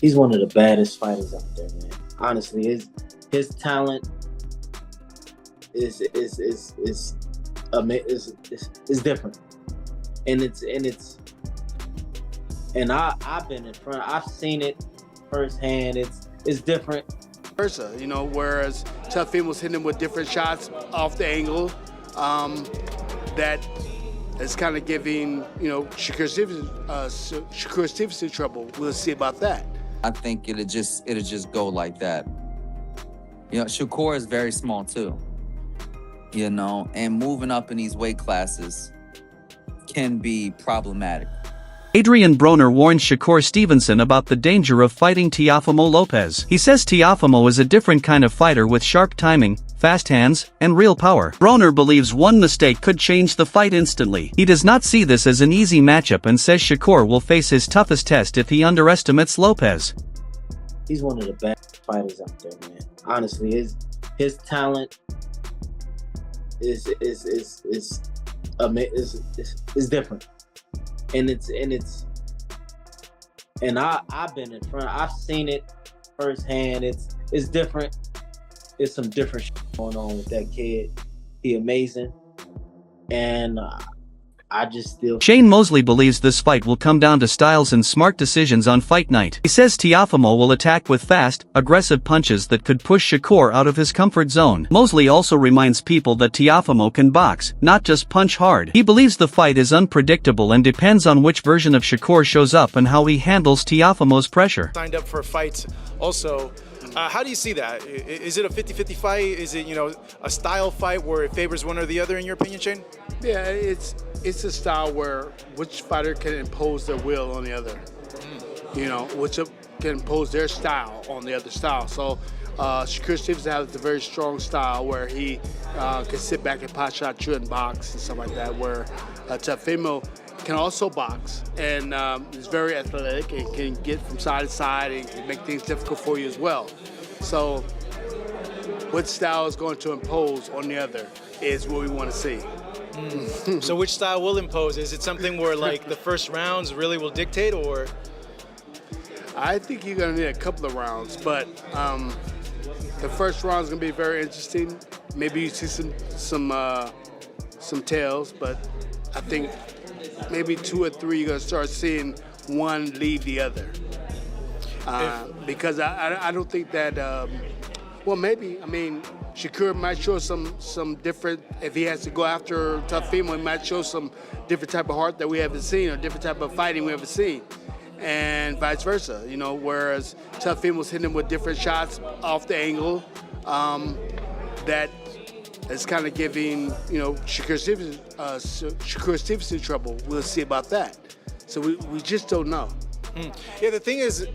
He's one of the baddest fighters out there, man. Honestly, his talent is different, and I've been in front. I've seen it firsthand. It's different. Versa, whereas Teofimo was hitting him with different shots off the angle, that is kind of giving Shakur Stevenson trouble. We'll see about that. I think it'll just go like that. Shakur is very small too. And moving up in these weight classes can be problematic. Adrien Broner warns Shakur Stevenson about the danger of fighting Teofimo Lopez. He says Teofimo is a different kind of fighter with sharp timing, fast hands, and real power. Broner believes one mistake could change the fight instantly. He does not see this as an easy matchup and says Shakur will face his toughest test if he underestimates Lopez. He's one of the best fighters out there, man. Honestly, his talent is different. And I've been in front. I've seen it firsthand. It's different. It's some different shit going on with that kid. He amazing, and I just still. Shane Mosley believes this fight will come down to styles and smart decisions on fight night. He says Teofimo will attack with fast, aggressive punches that could push Shakur out of his comfort zone. Mosley also reminds people that Teofimo can box, not just punch hard. He believes the fight is unpredictable and depends on which version of Shakur shows up and how he handles Teofimo's pressure. Signed up for a fight also. How do you see that? Is it a 50-50 fight? Is it, a style fight where it favors one or the other in your opinion, Shane? Yeah, it's a style where which fighter can impose their will on the other. Which can impose their style on the other style. So Shakur Stevenson has a very strong style where he can sit back and pot shot you and box and stuff like that, where Teofimo can also box and is very athletic and can get from side to side and can make things difficult for you as well. So what style is going to impose on the other is what we want to see. So which style will impose? Is it something where the first rounds really will dictate, or? I think you're going to need a couple of rounds, but the first round is going to be very interesting. Maybe you see some tails, but I think maybe 2 or 3 you're going to start seeing one leave the other. Because I don't think that, maybe, Shakur might show some different, if he has to go after Teofimo, he might show some different type of heart that we haven't seen or different type of fighting we haven't seen. And vice versa, whereas Teofimo's hitting him with different shots off the angle, that is kind of giving, Shakur Stevenson trouble. We'll see about that. So we just don't know. Yeah, the thing is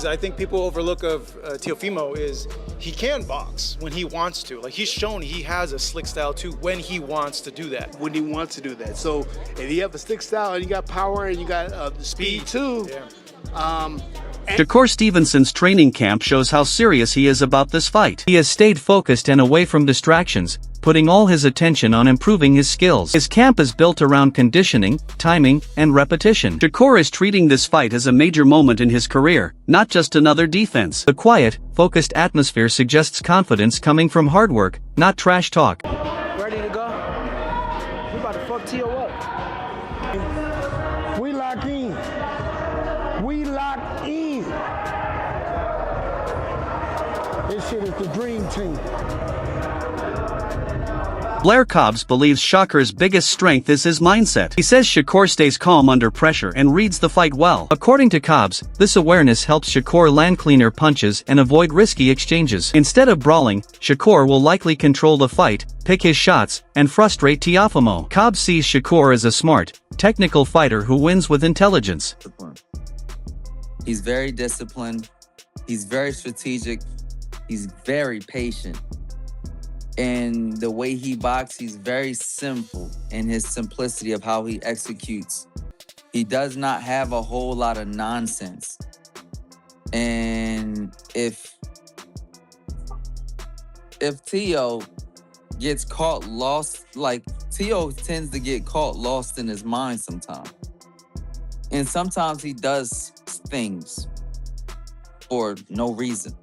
I think people overlook of Teofimo is he can box when he wants to. He's shown he has a slick style too when he wants to do that. When he wants to do that. So if you have a slick style and you got power and you got the speed too. Yeah. Shakur Stevenson's training camp shows how serious he is about this fight. He has stayed focused and away from distractions, putting all his attention on improving his skills. His camp is built around conditioning, timing, and repetition. Shakur is treating this fight as a major moment in his career, not just another defense. The quiet, focused atmosphere suggests confidence coming from hard work, not trash talk. Ready to go? We about to fuck T.O. up. We lock in. We lock in. This shit is the dream team. Blair Cobbs believes Shakur's biggest strength is his mindset. He says Shakur stays calm under pressure and reads the fight well. According to Cobbs, this awareness helps Shakur land cleaner punches and avoid risky exchanges. Instead of brawling, Shakur will likely control the fight, pick his shots, and frustrate Teofimo. Cobbs sees Shakur as a smart, technical fighter who wins with intelligence. He's very disciplined. He's very strategic. He's very patient. And the way he boxes, he's very simple in his simplicity of how he executes. He does not have a whole lot of nonsense. And if Teo gets caught lost, Teo tends to get caught lost in his mind sometimes. And sometimes he does things for no reason.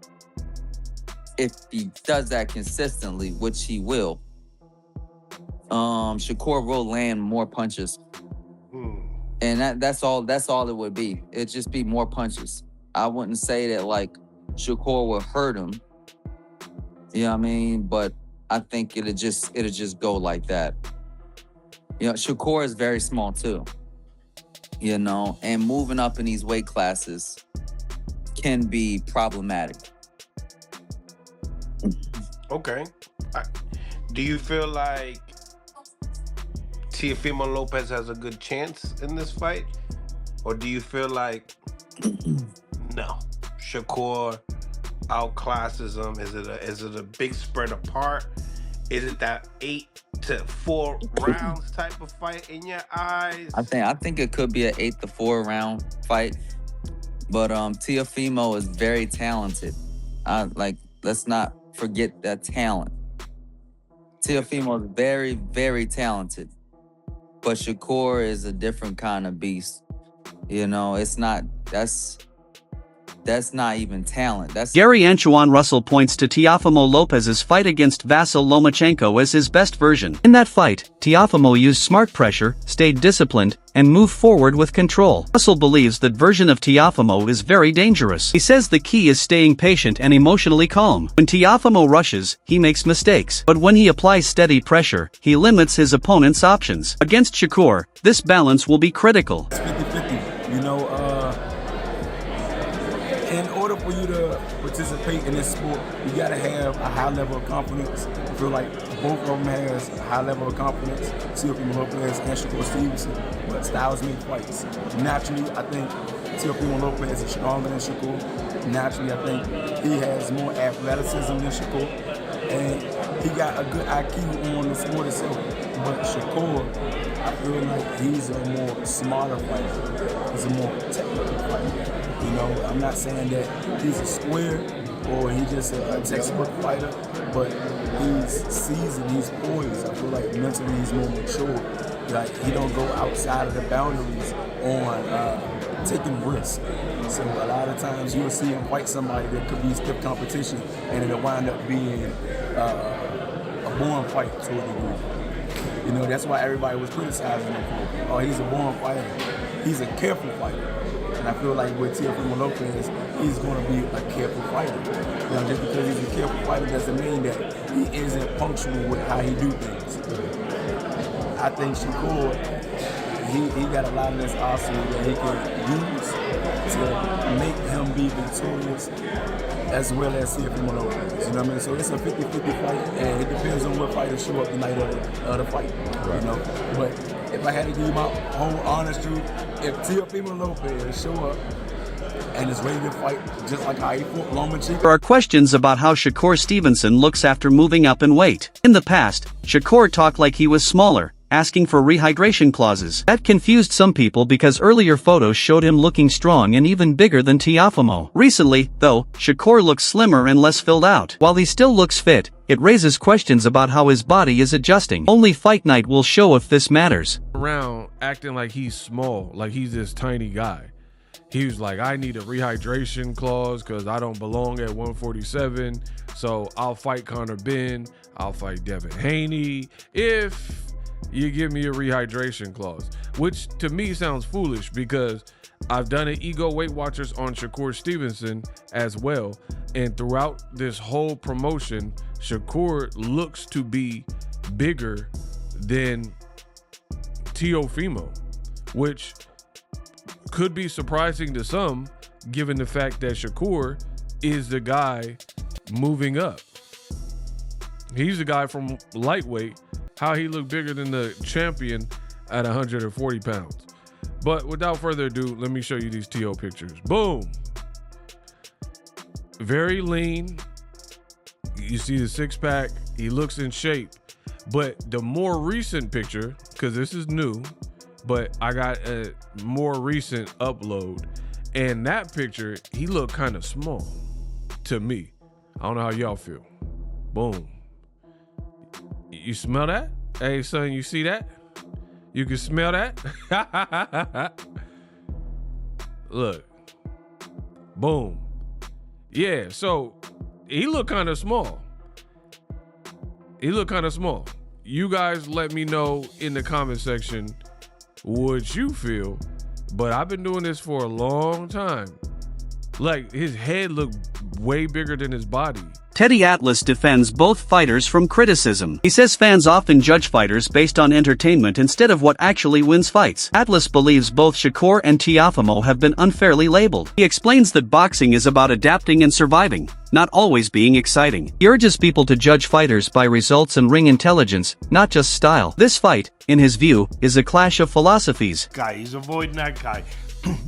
If he does that consistently, which he will, Shakur will land more punches. And that's all it would be. It'd just be more punches. I wouldn't say that like Shakur would hurt him. You know what I mean? But I think it'll just go like that. You know, Shakur is very small too. You know, and moving up in these weight classes can be problematic. Okay. Do you feel like Teofimo Lopez has a good chance in this fight? Or do you feel like, no, Shakur outclasses him? Is it a big spread apart? Is it that 8-4 rounds type of fight in your eyes? I think it could be an 8-4 round fight. But Teofimo is very talented. Let's not forget that talent. Teofimo is very, very talented. But Shakur is a different kind of beast. You know, that's not even talent. Gary Anchuan Russell points to Teofimo Lopez's fight against Vasyl Lomachenko as his best version. In that fight, Teofimo used smart pressure, stayed disciplined, and moved forward with control. Russell believes that version of Teofimo is very dangerous. He says the key is staying patient and emotionally calm. When Teofimo rushes, he makes mistakes. But when he applies steady pressure, he limits his opponent's options. Against Shakur, this balance will be critical. It's 50-50. You know, in order for you to participate in this sport, you gotta have a high level of confidence. I feel like both of them has a high level of confidence. Teofimo Lopez and Shakur Stevenson, but styles make fights. Naturally, I think Teofimo Lopez is stronger than Shakur. Naturally, I think he has more athleticism than Shakur, and he got a good IQ on the sport itself. But Shakur, I feel like he's a more smarter fighter. He's a more technical fighter. You know, I'm not saying that he's a square or he's just a textbook fighter, but he's seasoned, he's poised. I feel like mentally he's more mature. Like, he don't go outside of the boundaries on taking risks. So a lot of times you'll see him fight somebody that could be stiff competition, and it'll wind up being a born fight to a degree. You know, that's why everybody was criticizing him for, oh, he's a born fighter. He's a careful fighter. And I feel like with Teofimo Lopez, he's going to be a careful fighter. You know, just because he's a careful fighter doesn't mean that he isn't punctual with how he do things. I think Shakur, he got a lot of this arsenal that he can use to make him be victorious, as well as Teofimo Lopez. You know what I mean? So it's a 50-50 fight, and it depends on what fighters show up the night of the fight. You know, but if I had to give you my whole honest truth, if Teofimo Lopez show up and is ready to fight just like how he fought Lomachenko. There are questions about how Shakur Stevenson looks after moving up in weight. In the past, Shakur talked like he was smaller, asking for rehydration clauses. That confused some people because earlier photos showed him looking strong and even bigger than Teofimo. Recently, though, Shakur looks slimmer and less filled out. While he still looks fit, it raises questions about how his body is adjusting. Only fight night will show if this matters. Around acting like he's small, like he's this tiny guy. He was like, I need a rehydration clause because I don't belong at 147. So I'll fight Conor Ben. I'll fight Devin Haney if you give me a rehydration clause, which to me sounds foolish because I've done an Ego Weight Watchers on Shakur Stevenson as well. And throughout this whole promotion, Shakur looks to be bigger than Teofimo, which could be surprising to some, given the fact that Shakur is the guy moving up. He's the guy from lightweight. How he looked bigger than the champion at 140 pounds. But without further ado, let me show you these TO pictures. Boom. Very lean. You see the six-pack. He looks in shape. But the more recent picture, because this is new, but I got a more recent upload. And that picture, he looked kind of small to me. I don't know how y'all feel. Boom. You smell that? Hey, son, you see that? You can smell that? Look. Boom. Yeah, so he looked kind of small. You guys let me know in the comment section what you feel, but I've been doing this for a long time. Like, his head looked way bigger than his body. Teddy Atlas defends both fighters from criticism. He says fans often judge fighters based on entertainment instead of what actually wins fights. Atlas believes both Shakur and Teofimo have been unfairly labeled. He explains that boxing is about adapting and surviving, not always being exciting. He urges people to judge fighters by results and ring intelligence, not just style. This fight, in his view, is a clash of philosophies. He's avoiding that guy.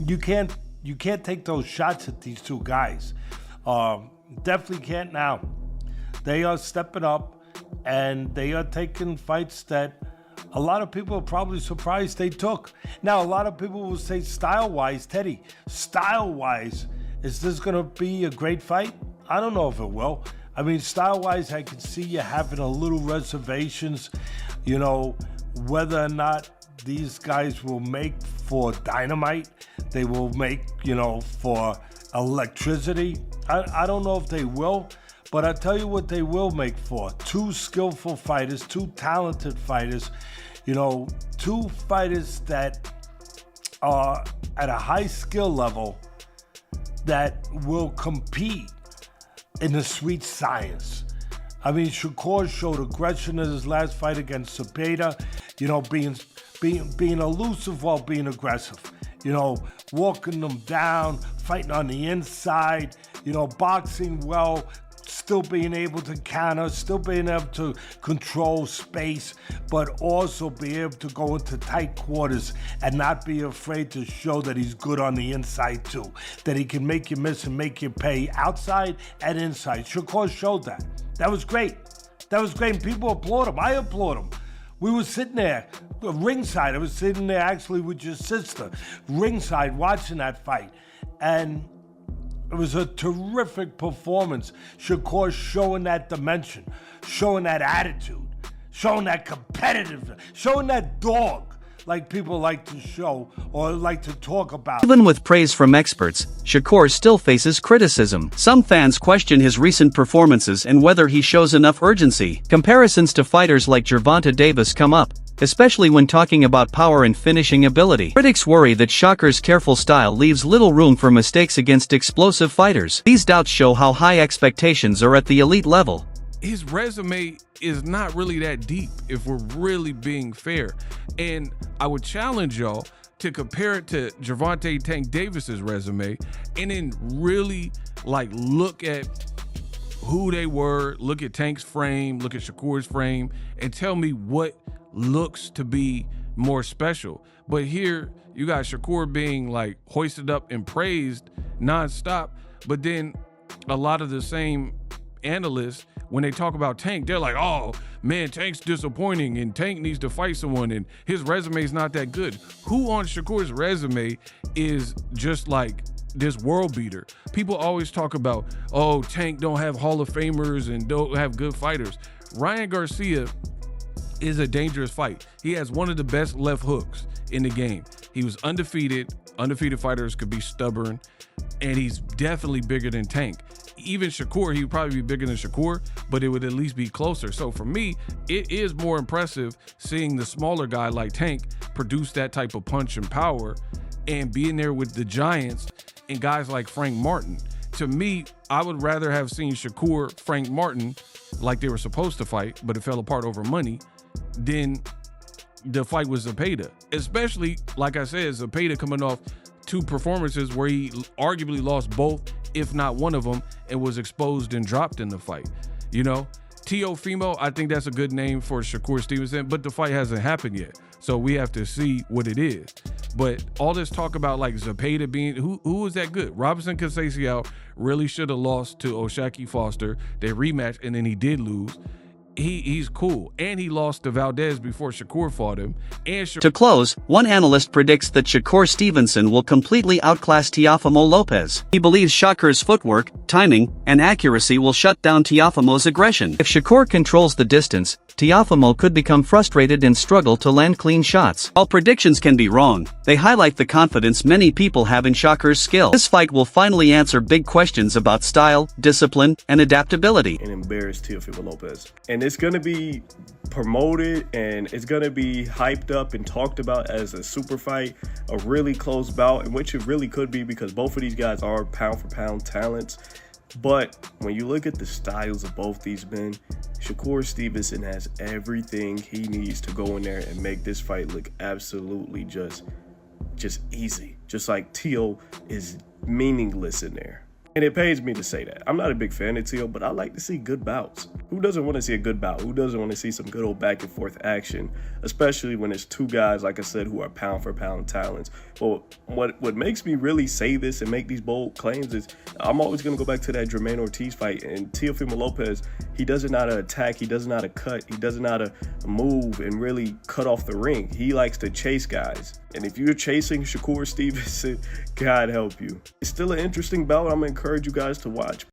You can't take those shots at these two guys. Definitely can't now. They are stepping up, and they are taking fights that a lot of people are probably surprised they took. Now, a lot of people will say style-wise, Teddy, style-wise, is this going to be a great fight? I don't know if it will. I mean, style-wise, I can see you having a little reservations, whether or not these guys will make for dynamite, they will make, for electricity. I don't know if they will, but I tell you what they will make for. Two skillful fighters, two talented fighters, two fighters that are at a high skill level that will compete in the sweet science. I mean, Shakur showed aggression in his last fight against Zepeda, being elusive while being aggressive, walking them down, fighting on the inside, boxing well, still being able to counter, still being able to control space, but also be able to go into tight quarters and not be afraid to show that he's good on the inside too, that he can make you miss and make you pay outside and inside. Shakur showed that. That was great. And people applaud him. I applaud him. We were sitting there, ringside. I was sitting there actually with your sister, ringside, watching that fight. And it was a terrific performance. Shakur showing that dimension, showing that attitude, showing that competitiveness, showing that dog like people like to show or like to talk about. Even with praise from experts, Shakur still faces criticism. Some fans question his recent performances and whether he shows enough urgency. Comparisons to fighters like Gervonta Davis come up, especially when talking about power and finishing ability. Critics worry that Shakur's careful style leaves little room for mistakes against explosive fighters. These doubts show how high expectations are at the elite level. His resume is not really that deep, if we're really being fair. And I would challenge y'all to compare it to Gervonta Tank Davis's resume and then really look at who they were, look at Tank's frame, look at Shakur's frame, and tell me what looks to be more special. But here you got Shakur being hoisted up and praised nonstop, but then a lot of the same analysts, when they talk about Tank, they're like, oh man, Tank's disappointing and Tank needs to fight someone and his resume is not that good. Who on Shakur's resume is just this world beater? People always talk about, oh, Tank don't have Hall of Famers and don't have good fighters. Ryan Garcia is a dangerous fight. He has one of the best left hooks in the game. He was undefeated. Undefeated fighters could be stubborn, and he's definitely bigger than Tank. Even Shakur, he would probably be bigger than Shakur, but it would at least be closer. So for me, it is more impressive seeing the smaller guy like Tank produce that type of punch and power and being there with the giants and guys like Frank Martin. To me, I would rather have seen Shakur, Frank Martin, like they were supposed to fight, but it fell apart over money, than the fight with Zepeda. Especially, like I said, Zepeda coming off two performances where he arguably lost both, if not one of them, and was exposed and dropped in the fight. Teofimo, I think that's a good name for Shakur Stevenson, but the fight hasn't happened yet. So we have to see what it is. But all this talk about Zepeda being, who was that good? Robinson Conceição really should have lost to Oshaki Foster. They rematched and then he did lose. he's cool. And he lost to Valdez before Shakur fought him. And To close, one analyst predicts that Shakur Stevenson will completely outclass Teofimo Lopez. He believes Shakur's footwork, timing, and accuracy will shut down Teofimo's aggression. If Shakur controls the distance, Teofimo could become frustrated and struggle to land clean shots. While predictions can be wrong, they highlight the confidence many people have in Shakur's skill. This fight will finally answer big questions about style, discipline, and adaptability. And embarrass Teofimo Lopez. And it's going to be promoted and it's going to be hyped up and talked about as a super fight, a really close bout, in which it really could be because both of these guys are pound for pound talents. But when you look at the styles of both these men, Shakur Stevenson has everything he needs to go in there and make this fight look absolutely just easy. Just like Teo is meaningless in there. And it pains me to say that. I'm not a big fan of Teo, but I like to see good bouts. Who doesn't want to see a good bout? Who doesn't want to see some good old back and forth action? Especially when it's two guys, like I said, who are pound for pound talents. But what makes me really say this and make these bold claims is I'm always going to go back to that Jermaine Ortiz fight. And Teofimo Lopez, he doesn't know how to attack. He doesn't know how to cut. He doesn't know how to move and really cut off the ring. He likes to chase guys. And if you're chasing Shakur Stevenson, God help you. It's still an interesting bout. I'm going to encourage you guys to watch.